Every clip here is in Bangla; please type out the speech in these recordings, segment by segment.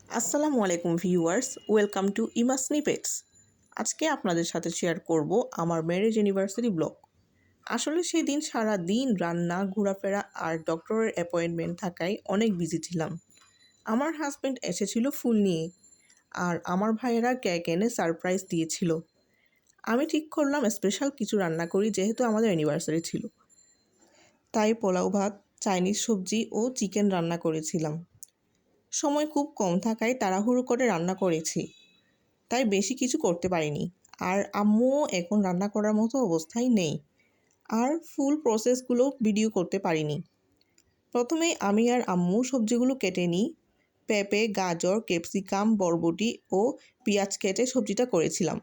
আসসালামু আলাইকুম ভিউয়ার্স, ওয়েলকাম টু ইমা স্নিপেটস। আজকে আপনাদের সাথে শেয়ার করব আমার ম্যারেজ অ্যানিভার্সারি ব্লগ। আসলে সেই দিন সারা দিন রান্না, ঘোরাফেরা আর ডক্টরের অ্যাপয়েন্টমেন্ট থাকায় অনেক বিজি ছিলাম। আমার হাজব্যান্ড এসেছিল ফুল নিয়ে, আর আমার ভাইয়েরা কেক এনে সারপ্রাইজ দিয়েছিল। আমি ঠিক করলাম স্পেশাল কিছু রান্না করি, যেহেতু আমাদের অ্যানিভার্সারি ছিল। তাই পোলাও ভাত, চাইনিজ সবজি ও চিকেন রান্না করেছিলাম। সময় খুব কম থাকায় তাড়াহুড়ো করে রান্না করেছি, তাই বেশি কিছু করতে পারিনি। আর আম্মুও এখন রান্না করার মতো অবস্থায় নেই, আর ফুল প্রসেসগুলো ভিডিও করতে পারিনি। প্রথমে আমি আর আম্মু সবজিগুলো কেটে নিই। পেঁপে, গাজর, ক্যাপসিকাম, বরবটি ও পেঁয়াজ কেটে সবজিটা করেছিলাম।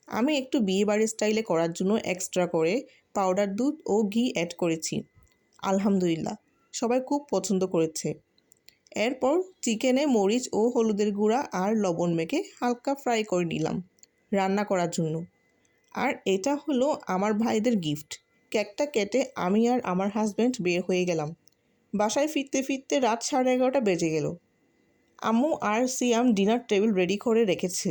আমি একটু বিয়েবাড়ির স্টাইলে করার জন্য এক্সট্রা করে পাউডার দুধ ও ঘি অ্যাড করেছি। আলহামদুলিল্লাহ, সবাই খুব পছন্দ করেছে। এরপর চিকেনে মরিচ ও হলুদের গুঁড়া আর লবণ মেখে হালকা ফ্রাই করে নিলাম রান্না করার জন্য। আর এটা হলো আমার ভাইদের গিফট। কেকটা কেটে আমি আর আমার হাজব্যান্ড বের হয়ে গেলাম। বাসায় ফিরতে ফিরতে রাত 11:30 বেজে গেল। আম্মু আর সিয়াম ডিনার টেবিল রেডি করে রেখেছে।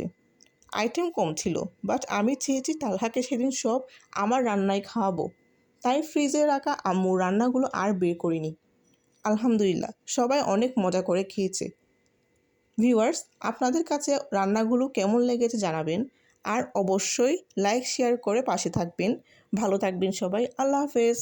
আইটেম কম ছিল, বাট আমি চেয়েছি তালহাকে সেদিন সব আমার রান্নায় খাওয়াবো, তাই ফ্রিজে রাখা আম্মুর রান্নাগুলো আর বের করিনি। আলহামদুলিল্লাহ, সবাই অনেক মজা করে খেয়েছে। ভিউয়ার্স, আপনাদের কাছে রান্নাগুলো কেমন লেগেছে জানাবেন, আর অবশ্যই লাইক শেয়ার করে পাশে থাকবেন। ভালো থাকবেন সবাই। আল্লাহ হাফেজ।